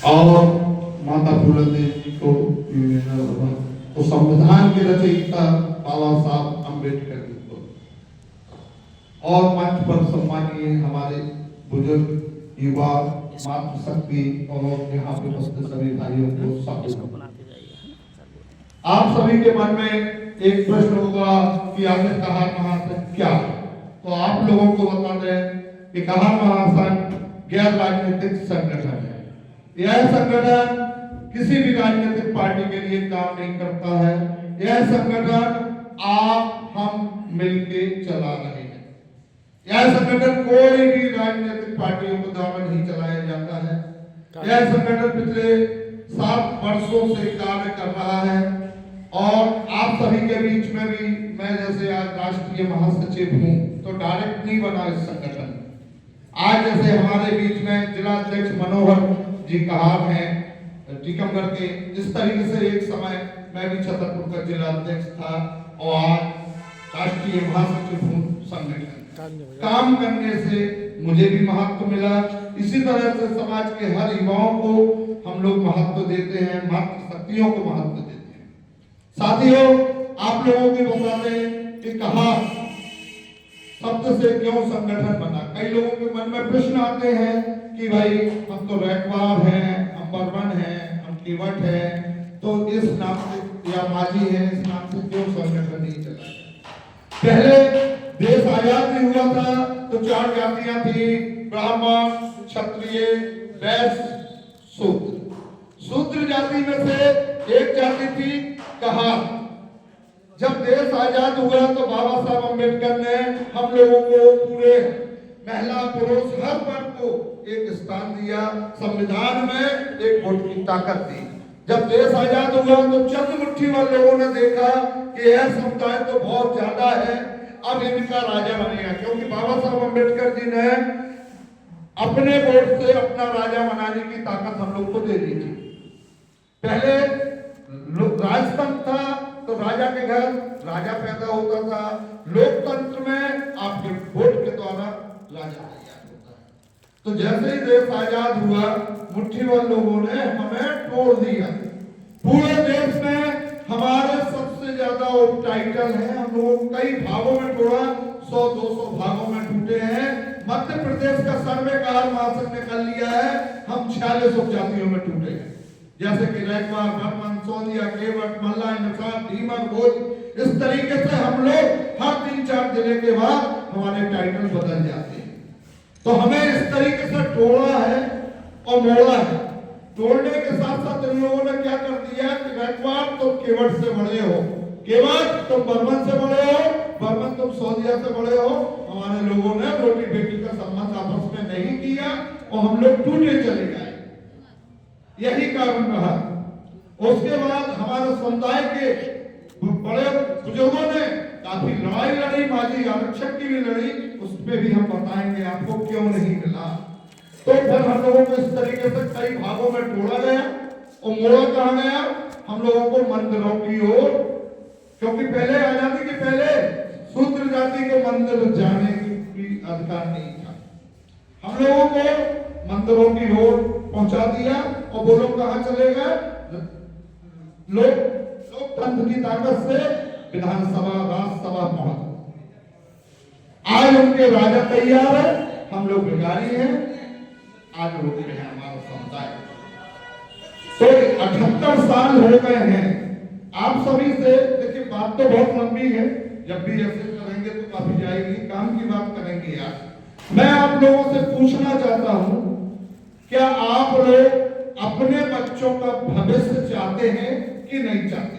और माता फूले देवी जी को तो संविधान के रचयिता बाबा साहब अम्बेडकर जी को और मंच पर सम्मानीय हमारे बुजुर्ग युवा मातृशक्ति और यहाँ पे उपस्थित सभी भाइयों को सब आप सभी के मन में एक प्रश्न होगा कि आपने कहा महासंघ क्या, तो आप लोगों को बता दें कि कहा महासंघ गैर राजनीतिक संगठन है। यह संगठन किसी भी राजनीतिक पार्टी के लिए काम नहीं करता है। यह संगठन आप हम मिलके चला रहे हैं। यह संगठन कोई भी राजनीतिक पार्टियों के द्वारा नहीं चलाया जाता है। यह संगठन पिछले 7 वर्षों से कार्य कर रहा है और आप सभी के बीच में भी मैं जैसे आज राष्ट्रीय महासचिव हूँ तो डायरेक्ट नहीं बना इस संगठन। आज जैसे हमारे बीच में जिला अध्यक्ष मनोहर जी कहार हैं टीकमगढ़ के, इस तरीके से एक समय मैं भी छतरपुर का जिला अध्यक्ष था और आज राष्ट्रीय महासचिव हूँ। संगठन काम करने से मुझे भी महत्व मिला। इसी तरह से समाज के हर युवाओं को हम लोग महत्व देते हैं, मातृशक्तियों को महत्व देते हैं। साथियों, आप लोगों के बताते हैं कि कहा शब्द से क्यों संगठन बना। कई लोगों के मन में प्रश्न आते हैं कि भाई हम तो रैकवार हैं, हम बर्मन हैं, हम केवट हैं, तो इस नाम से या माझी है इस नाम से क्यों संगठन नहीं चला। पहले देश आजाद नहीं हुआ था तो 4 जातियां थी, ब्राह्मण, क्षत्रिय, वैश्य, शूद्र। शूद्र जाति में से एक जाति थी कहा। जब देश आजाद हुआ तो बाबा साहब अम्बेडकर ने हम लोगों को पूरे महिला पुरुष हर वर्ग को एक स्थान दिया, संविधान में एक वोट की ताकत दी। जब देश आजाद हुआ तो चंद मुट्ठी वाले लोगों ने देखा कि यह समुदाय तो बहुत ज्यादा है, अब इनका राजा बनेगा, क्योंकि बाबा साहब अम्बेडकर जी ने अपने वोट से अपना राजा बनाने की ताकत हम लोग को दे दी थी। पहले राजतंत्र था तो राजा के घर राजा पैदा होता था। लोकतंत्र में आपके वोट के द्वारा राजा तैयार होता है। तो जैसे ही देश आजाद हुआ मुट्ठी वाले लोगों ने हमें तोड़ दिया। पूरे देश में हमारे सबसे ज्यादा टाइटल है, हम लोग कई भागों में तोड़ा, 100-200 भागों में टूटे हैं। मध्य प्रदेश का सर्वेकार महासंघ ने कर लिया है, हम 46 उपजातियों में टूटे हैं, जैसे कि रैकवार, बर्मन, सोनिया, केवट, मल्लाय, नसार, धीमर, भोज। इस तरीके से हम लोग हर 3-4 जिले के बाद हमारे टाइटल बदल जाते हैं। तो हमें इस तरीके से तोड़ा है और मोड़ा है। तोड़ने के साथ साथ इन लोगों ने क्या कर दिया कि रैकवार तुम केवट से बड़े हो, केवट तुम बर्मन से बड़े हो, बर्मन तुम सोनिया से बड़े हो। हमारे लोगों ने रोटी बेटी का संबंध आपस में नहीं किया और हम लोग टूटे चले गए। यही कारण रहा। उसके बाद हमारे समुदाय के बड़े बुजुर्गों ने काफी लड़ाई लड़ी, माझी आरक्षक की भी लड़ी, उस पर भी हम बताएंगे आपको क्यों नहीं मिला। तो फिर हम लोगों को इस तरीके से कई भागों में तोड़ा गया और मोड़ा कहा गया हम लोगों को मंदिरों की ओर, क्योंकि पहले आजादी के पहले शूद्र जाति को मंदिर जाने की अधिकार नहीं था। हम लोगों को मंदिरों की ओर पहुंचा दिया और वो लोग कहां चले गए, लोकतंत्र की ताकत से विधानसभा राज्यसभा पहुंच। आज उनके राजा तैयार है, हम लोग भिखारी हैं, आज रुक रहे हैं हमारा समुदाय। तो 78 साल हो गए हैं। आप सभी से देखिए, बात तो बहुत लंबी है, जब भी ऐसे करेंगे तो काफी जाएगी, काम की बात करेंगे। आज मैं आप लोगों से पूछना चाहता हूं, क्या आप लोग अपने बच्चों का भविष्य चाहते हैं कि नहीं चाहते?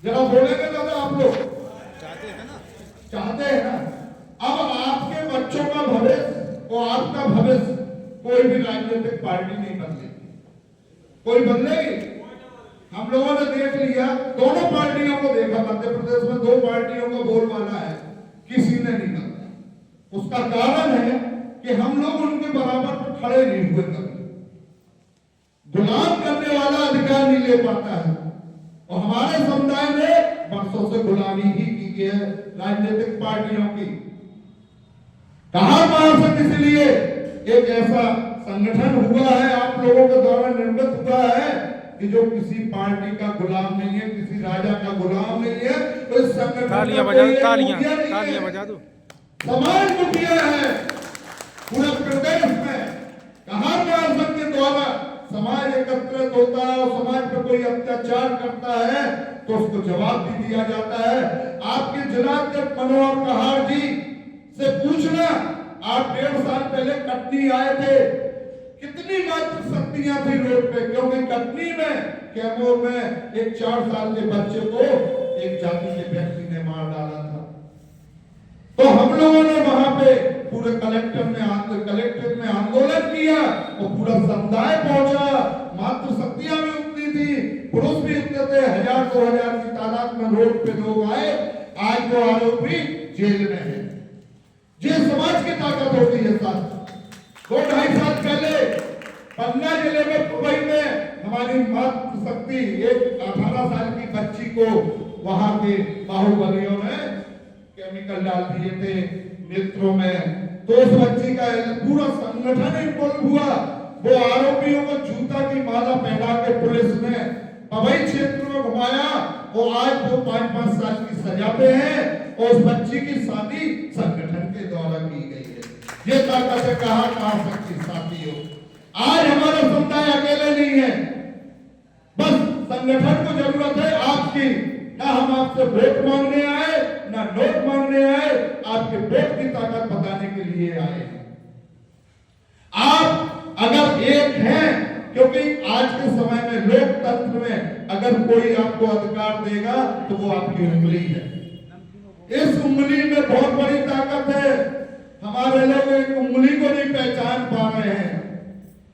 जरा बोलेंगे दादा, आप लोग चाहते हैं ना? चाहते हैं ना? अब आपके बच्चों का भविष्य और आपका भविष्य कोई भी राजनीतिक पार्टी नहीं बदलेगी। कोई बदलेगी? हम लोगों ने देख लिया, दोनों पार्टियों को देखा, मध्य प्रदेश में 2 पार्टियों का बोलबाला है, किसी ने नहीं बदला। उसका कारण है कि हम लोग उनके बराबर पर खड़े नहीं हुए। कभी गुलाम करने वाला अधिकार नहीं ले पाता है और हमारे समुदाय ने वर्षों से गुलामी ही की है राजनीतिक पार्टियों की। कहा महासंघ इसलिए एक ऐसा संगठन हुआ है, आप लोगों के द्वारा निर्मित हुआ है कि जो किसी पार्टी का गुलाम नहीं है, किसी राजा का गुलाम नहीं है। तो इस संगठन तालियां बजा दो, तालियां बजा दो। समाज मुखिया है पूरे प्रदेश में। कहां महासंघ के द्वारा समाज एकत्रित होता है और समाज पर कोई अत्याचार करता है तो उसको जवाब भी दिया जाता है। आपके जिलाध्यक्ष मनोहर कहार जी से पूछना, आप 1.5 साल पहले कटनी आए थे, कितनी मात्र शक्तियां थी रोड पे, क्योंकि कटनी में कैमूर में एक 4 साल के बच्चे को एक जाति के व्यक्ति ने मार डाला था। तो हम लोगों ने वहां पे पूरे कलेक्टर में आंदोलन किया और पूरा समुदाय पहुंचा। मात्र शक्तियां भी उतनी थी, पुरुष भी उतने थे, 1000-2000 की तादाद में रोड पे लोग आए। आज वो आरोपी जेल में है। ये समाज की ताकत होती है साथ। 2-2.5 साल पहले पन्ना जिले में दुबई में हमारी मातृ शक्ति एक 18 साल की बच्ची को वहां के बाहुबलियों ने केमिकल डाल दिए थे नेत्रों में। तो उस बच्ची का पूरा संगठन इन्वॉल्व हुआ। वो आरोपियों को जूता की माला पहना के पुलिस ने पवई क्षेत्र में घुमाया। वो आज वो 5-5 साल की सजा पे है और उस बच्ची की शादी संगठन के द्वारा की गई है। ये ताकत है कहा शक्ति साथियों। आज हमारा समुदाय अकेले नहीं है, बस संगठन को जरूरत है आपकी। ना हम आपसे वोट मांगने आए, ना नोट मांगने आए, आपके वोट की ताकत बताने के लिए आए हैं। आप अगर एक हैं, क्योंकि आज के समय में लोकतंत्र में अगर कोई आपको अधिकार देगा तो वो आपकी उंगली है। इस उंगली में बहुत बड़ी ताकत है। हमारे लोग एक उंगली को नहीं पहचान पा रहे हैं।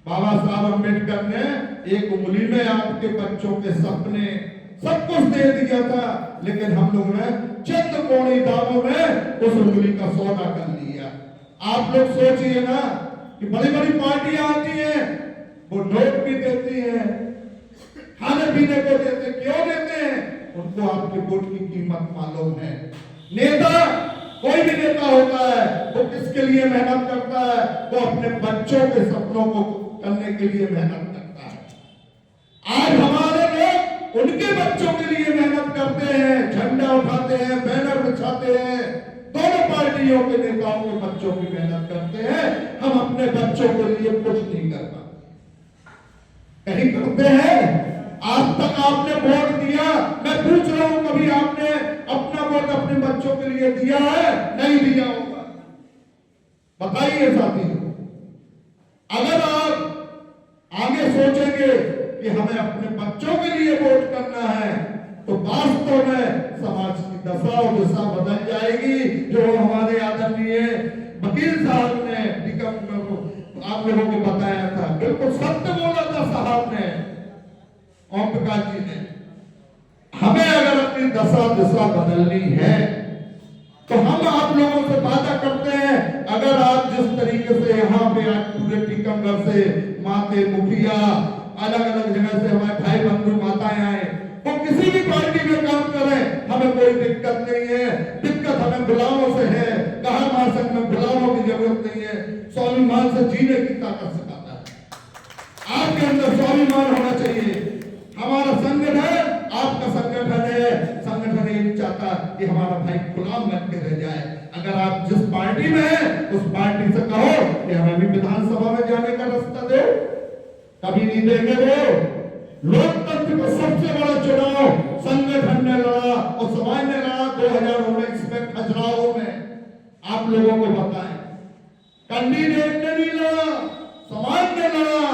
बाबा साहब अम्बेडकर ने एक उंगली में आपके बच्चों के सपने सब कुछ दे दिया था, लेकिन हम लोगों ने चंद कौड़ी दामों में उस उंगली का सौदा कर लिया। आप लोग सोचिए ना कि बड़ी बड़ी पार्टियां आती हैं, वो नोट भी देती हैं, खाने पीने को देते, क्यों देते हैं? उनको आपके वोट की कीमत मालूम है। नेता, कोई भी नेता होता है, वो किसके लिए मेहनत करता है? वो अपने बच्चों के सपनों को करने के लिए मेहनत करता है। आज हमारे लोग उनके बच्चों के लिए मेहनत करते हैं, झंडा उठाते हैं, बैनर बिछाते हैं। दोनों पार्टियों के नेताओं के बच्चों की मेहनत करते हैं। हम अपने बच्चों के लिए कुछ नहीं कर पाते। कहीं करते हैं? आज तक आपने वोट दिया, मैं पूछ रहा हूं, कभी आपने अपना वोट अपने बच्चों के लिए दिया है? नहीं दिया होगा। बताइए साथियों, अगर आप आगे सोचेंगे कि हमें अपने बच्चों के लिए वोट करना है तो वास्तव में समाज की दशा और दिशा बदल जाएगी। जो हमारे आदरणीय वकील साहब ने आप लोगों को बताया था, बिल्कुल सत्य बोला था साहब ने, ओम प्रकाश जी ने। हमें अगर अपनी दशा दिशा बदलनी है तो हम आप लोगों से वादा करते हैं, अगर आप जिस तरीके से यहाँ पे आज पूरे टीकमगढ़ से माते मुखिया अलग अलग जगह से हमारे भाई बंधु माताएं आए, वो किसी भी पार्टी में काम करें, हमें कोई दिक्कत नहीं है। दिक्कत हमें गुलामों से है। कहा महासंघ में गुलामों की जरूरत नहीं है, स्वाभिमान से जीने की ताकत सिखाता है। आपके अंदर स्वाभिमान होना चाहिए। हमारा संगठन आपका संगठन है। संगठन ये नहीं चाहता कि हमारा भाई गुलाम बन के रह जाए। अगर आप जिस पार्टी में हैं उस पार्टी से कहो कि हमें भी विधानसभा में जाने का रास्ता दो, कभी नहीं देंगे। वो लोकतंत्र का सबसे बड़ा चुनाव संगठन ने लड़ा और समाज ने लड़ा 2019 में खजुराहो में। आप लोगों को बताएं, कैंडिडेट ने नहीं लड़ा, समाज ने लड़ा,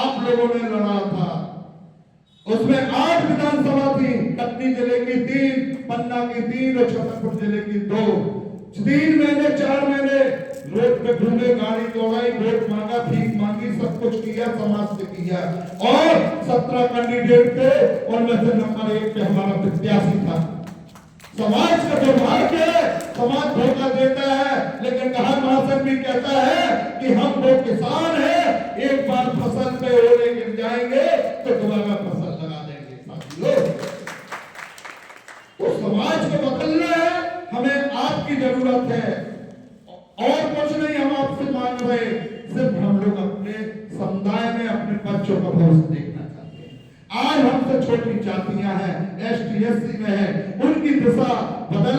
आप लोगों ने लड़ा था। उसमें 8 विधानसभा थी, कटनी जिले की 3, पन्ना की 3 और छतरपुर जिले की 2। 3 महीने 4 महीने रोड पे घूमे, गाड़ी दौड़ाई, वोट मांगा, भीख मांगी, सब कुछ किया, समाज से किया। और 17 कैंडिडेट थे, उनमें से नंबर 1 पे हमारा प्रत्याशी था। समाज का दुर्भाग्य है, समाज धोखा देता है, लेकिन कहा महासंघ भी कहता है कि हम वो किसान हैं, एक बार फसल पे ओले गिर जाएंगे तो दोबारा फसल लगा देंगे। साथियों, तो समाज को बदलना है, हमें आपकी जरूरत है और कुछ नहीं हम आपसे मांग रहे, सिर्फ समुदाय में अपने बच्चों का भविष्य देखना चाहते हैं। आज हमसे छोटी जातियां हैं, ST SC में है, उनकी दिशा बदल